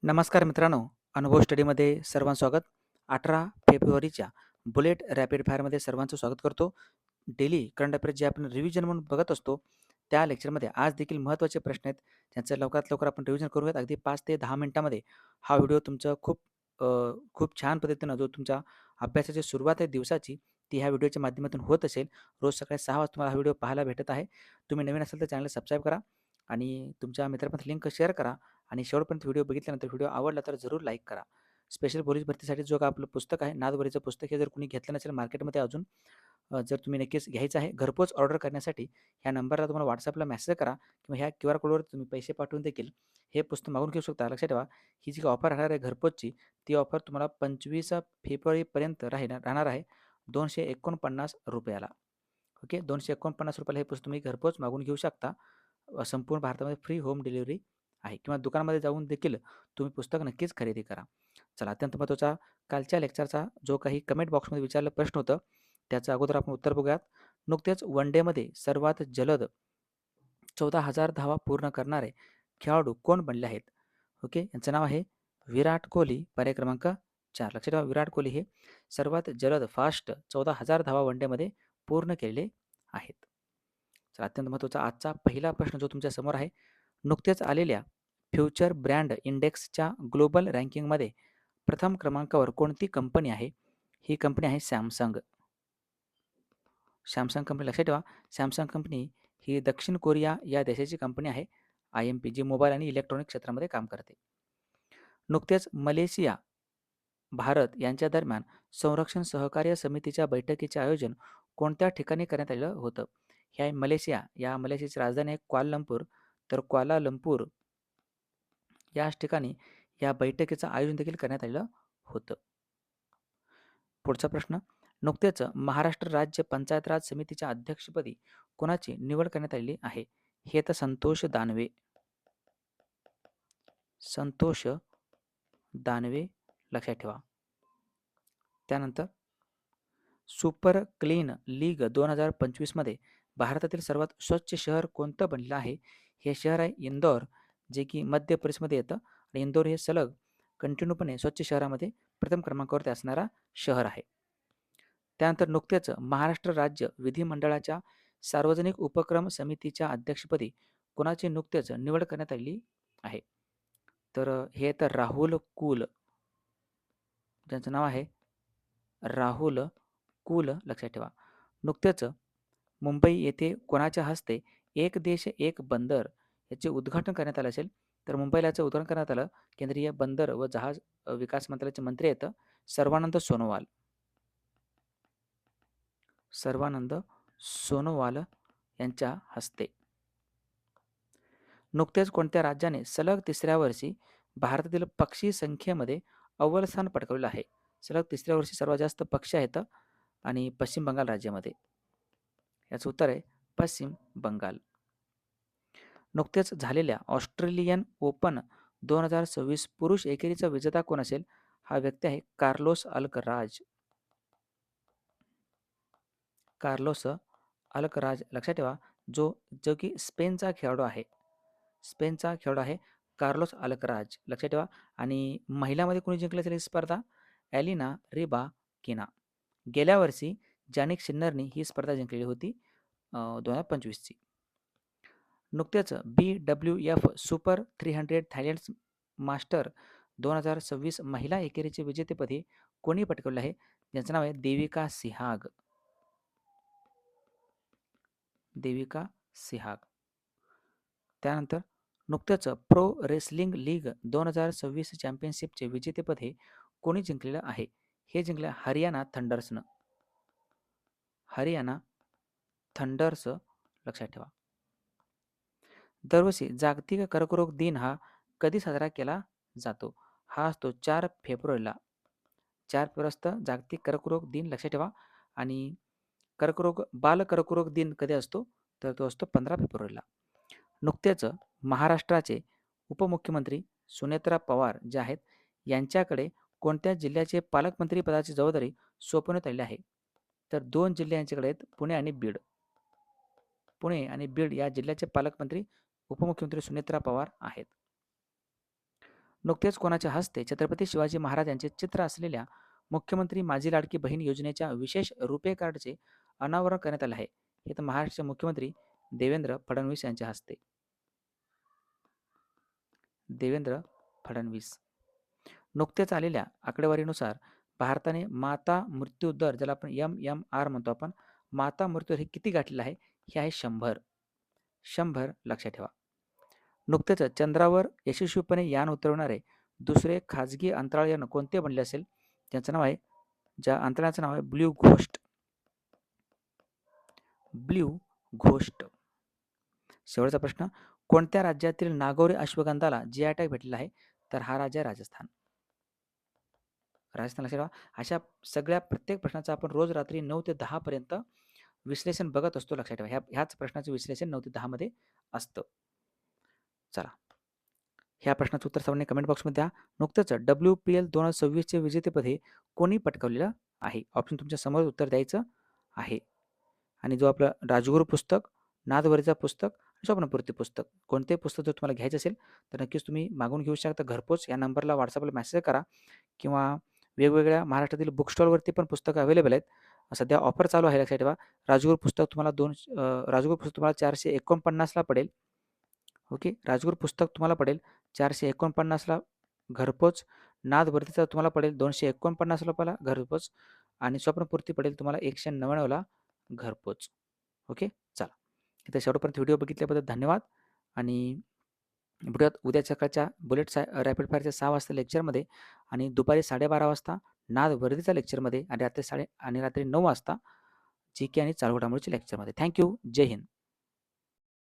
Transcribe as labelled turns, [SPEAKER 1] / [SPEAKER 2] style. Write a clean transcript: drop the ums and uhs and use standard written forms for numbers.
[SPEAKER 1] नमस्कार मित्रांनो, अनुभव स्टडीमध्ये सर्वांचं स्वागत. 18 फेब्रुवारीच्या बुलेट रॅपिड फायरमध्ये सर्वांचं स्वागत करतो. डेली करंट अफेअर्स जे आपण रिव्हिजन म्हणून बघत असतो, त्या लेक्चरमध्ये आज देखील महत्त्वाचे प्रश्न आहेत, ज्यांचं लवकरात लवकर आपण रिव्हिजन करूयात. अगदी 5 ते 10 मिनिटामध्ये हा व्हिडिओ तुमचं खूप छान पद्धतीनं जो तुमच्या अभ्यासाची सुरुवात आहे दिवसाची, ती ह्या व्हिडिओच्या माध्यमातून होत असेल. रोज सकाळी 6 वाजता तुम्हाला हा व्हिडिओ पाहायला भेटत आहे. तुम्ही नवीन असाल तर चॅनलला सबस्क्राईब करा आणि तुमच्या मित्रांपर्यंत लिंक शेअर करा. आणि शेवटपर्यंत व्हिडिओ बघितल्यानंतर व्हिडिओ आवडला तर जरूर लाईक करा. स्पेशल पोलीस भरतीसाठी जो का आपलं पुस्तक आहे, नादवरीचं पुस्तक, हे जर कुणी घेतलं नसेल मार्केटमध्ये अजून, जर तुम्ही नक्कीच घ्यायचं आहे. घरपोच ऑर्डर करण्यासाठी ह्या नंबरला तुम्हाला WhatsAppला मेसेज करा किंवा ह्या QR कोडवर तुम्ही पैसे पाठवून देखील हे पुस्तक मागून घेऊ शकता. लक्षात ठेवा, ही जी ऑफर राहणार आहे घरपोचची, ती ऑफर तुम्हाला 25 फेब्रुवारीपर्यंत राहणार आहे ₹249. ओके, ₹249 हे पुस्तक तुम्ही घरपोच मागून घेऊ शकता. संपूर्ण भारतामध्ये फ्री होम डिलिव्हरी आहे किंवा दुकानामध्ये जाऊन देखील तुम्ही पुस्तक नक्कीच खरेदी करा. चला, अत्यंत महत्त्वाचा कालच्या लेक्चरचा जो काही कमेंट बॉक्समध्ये विचारलं प्रश्न होतं, त्याचं अगोदर आपण उत्तर बघूयात. नुकतेच वन डेमध्ये सर्वात जलद 14,000 धावा पूर्ण करणारे खेळाडू कोण बनले आहेत? ओके, यांचं नाव आहे विराट कोहली. पर्याय क्रमांक 4. लक्षात ठेवा, विराट कोहली हे सर्वात जलद फास्ट 14,000 धावा वन डेमध्ये पूर्ण केलेले आहेत. तर अत्यंत महत्त्वाचा आजचा पहिला प्रश्न जो तुमच्या समोर आहे, नुकतेच आलेल्या फ्युचर ब्रँड इंडेक्सच्या ग्लोबल रँकिंगमध्ये प्रथम क्रमांकावर कोणती कंपनी आहे? ही कंपनी आहे सॅमसंग. सॅमसंग कंपनी लक्षात ठेवा, सॅमसंग कंपनी ही दक्षिण कोरिया या देशाची कंपनी आहे. IMP जी मोबाईल आणि इलेक्ट्रॉनिक क्षेत्रामध्ये काम करते. नुकतेच मलेशिया, भारत यांच्या दरम्यान संरक्षण सहकार्य समितीच्या बैठकीचे आयोजन कोणत्या ठिकाणी करण्यात आलेलं होतं? हे आहे मलेशिया. या मलेशियाची राजधानी आहे क्वालालंपूर. तर क्वालालंपूर याच ठिकाणी या बैठकीचं आयोजन देखील करण्यात आलेलं होतं. पुढचा प्रश्न, नुकतेच महाराष्ट्र राज्य पंचायत राज समितीच्या अध्यक्षपदी कोणाची निवड करण्यात आलेली आहे? हे तर संतोष दानवे. संतोष दानवे लक्षात ठेवा. त्यानंतर सुपर क्लीन लीग 2025 मध्ये भारतातील सर्वात स्वच्छ शहर कोणतं बनलं आहे? हे शहर आहे इंदौर, जे की मध्य प्रदेशमध्ये येतं आणि इंदौर हे सलग कंटिन्यूपणे स्वच्छ शहरामध्ये प्रथम क्रमांकावरती असणारा शहर आहे. त्यानंतर नुकतेच महाराष्ट्र राज्य विधिमंडळाच्या सार्वजनिक उपक्रम समितीच्या अध्यक्षपदी कोणाची नुकतेच निवड करण्यात आलेली आहे? तर हे तर राहुल कुल, ज्यांचं नाव आहे राहुल कुल लक्षात ठेवा. नुकतेच मुंबई येथे कोणाच्या हस्ते एक देश एक बंदर याचे उद्घाटन करण्यात आलं असेल? तर मुंबईला याचं उद्घाटन करण्यात आलं केंद्रीय बंदर व जहाज विकास मंत्रालयाचे मंत्री आहेत सर्वानंद सोनोवाल. सर्वानंद सोनोवाल यांच्या हस्ते. नुकतेच कोणत्या राज्याने सलग तिसऱ्या वर्षी भारतातील पक्षी संख्येमध्ये अव्वल स्थान पटकावलेलं आहे? सलग तिसऱ्या वर्षी सर्वात जास्त पक्षी आहेत आणि पश्चिम बंगाल राज्यामध्ये. याचं उत्तर आहे पश्चिम बंगाल. नुकतेच झालेल्या ऑस्ट्रेलियन ओपन 2026 पुरुष एकेरीचा विजेता कोण असेल? हा व्यक्ती आहे कार्लोस अल्कराज. कार्लोस अल्कराज लक्षात ठेवा, जो जो की स्पेनचा खेळाडू आहे. स्पेनचा खेळाडू आहे कार्लोस अल्कराज लक्षात ठेवा. आणि महिलांमध्ये कोणी जिंकली असेल ही स्पर्धा? ॲलिना रिबाकिना. गेल्या वर्षी जॅनिक सिन्नरनी ही स्पर्धा जिंकलेली होती 2025ची. नुकतेच BWF सुपर 300 थायलंड मास्टर 2026 महिला एकेरीचे विजेतेपदी कोणी पटकावले आहे? ज्यांचं नाव आहे देविका सिहाग. देविका सिहाग. त्यानंतर नुकतेच प्रो रेसलिंग लीग 2026 चॅम्पियनशिपचे विजेतेपद हे कोणी जिंकलेलं आहे? हे जिंकले हरियाणा थंडर्सनं. हरियाणा थंडर्स लक्षात ठेवा. दरवर्षी जागतिक कर्करोग दिन हा कधी साजरा केला जातो? हा असतो 4 फेब्रुवारीला. 4 फेब्रुवारी असतं जागतिक कर्करोग दिन लक्षात ठेवा. आणि बाल कर्करोग दिन कधी असतो? तर तो असतो 15 फेब्रुवारीला. नुकतेच महाराष्ट्राचे उपमुख्यमंत्री सुनेत्रा पवार जे आहेत, यांच्याकडे कोणत्या जिल्ह्याचे पालकमंत्री पदाची जबाबदारी सोपवण्यात आलेली आहे? तर 2 जिल्हे यांच्याकडे आहेत, पुणे आणि बीड. पुणे आणि बीड या जिल्ह्याचे पालकमंत्री उपमुख्यमंत्री सुनेत्रा पवार आहेत. नुकतेच कोणाच्या हस्ते छत्रपती शिवाजी महाराज यांचे चित्र असलेल्या मुख्यमंत्री माझी लाडकी बहीण योजनेच्या विशेष रुपे कार्डचे अनावरण करण्यात आले आहे? हे तर महाराष्ट्राचे मुख्यमंत्री देवेंद्र फडणवीस यांच्या हस्ते. देवेंद्र फडणवीस. नुकतेच आलेल्या आकडेवारीनुसार भारताने माता मृत्यू दर, ज्याला आपण MMR म्हणतो आपण, माता मृत्यू दर हे किती गाठलेलं आहे? हे आहे 100. 100 लक्षात ठेवा. नुकतेच चंद्रावर यशस्वीपणे यान उतरवणारे दुसरे खाजगी अंतराळ यान कोणते बनले असेल? ज्याचं नाव आहे, ज्या अंतराळाचं नाव आहे ब्ल्यू घोस्ट. Blue ghost. शेवटचा प्रश्न, कोणत्या राज्यातील नागोरी अश्वगंधाला GI टॅग भेटलेला आहे? तर हा राज्य आहे राजस्थान. राजस्थान लक्षात ठेवा. अशा सगळ्या प्रत्येक प्रश्नाचं आपण रोज रात्री 9 ते 10 पर्यंत विश्लेषण बघत असतो. लक्षात ठेवा. ह्याच प्रश्नाचं विश्लेषण 9 ते 10 मध्ये असतं. चला, ह्या प्रश्नाचं उत्तर सर्वांनी कमेंट बॉक्समध्ये द्या. नुकतंच WPL 2026 चे विजेतेपद हे कोणी पटकावलेलं आहे? ऑप्शन तुमच्या समोर उत्तर द्यायचं आहे. आणि जो आपलं राजगुरू पुस्तक, नादवरीचा पुस्तक आणि स्वप्नपूर्ती पुस्तक, कोणतेही पुस्तक जर तुम्हाला घ्यायचं असेल तर नक्कीच तुम्ही मागून घेऊ शकता घरपोच. या नंबरला WhatsAppला मेसेज करा किंवा वेगवेगळ्या महाराष्ट्रातील बुक स्टॉलवरती पण पुस्तकं अवेलेबल आहेत. सध्या ऑफर चालू आहे, लक्षात ठेवा. राजगुरू पुस्तक तुम्हाला राजगुरू पुस्तक तुम्हाला 449ला पडेल. ओके, राजगुरू पुस्तक तुम्हाला पडेल 449ला घरपोच. नादवर्तीचा तुम्हाला पडेल 249 रुपयाला घरपोच आणि स्वप्नपूर्ती पडेल तुम्हाला 199ला घरपोच. ओके, चला. इथे शेवटपर्यंत व्हिडिओ बघितल्याबद्दल धन्यवाद आणि भेटूयात उद्या सकाळच्या रॅपिड फायरच्या 6 वाजता लेक्चरमध्ये आणि दुपारी 12:30 वाजता नाद वर्दीचा लेक्चरमध्ये आणि रात्री 9 वाजता GK आणि चालू घडामोडीच्या लेक्चरमध्ये. थँक्यू. जय हिंद.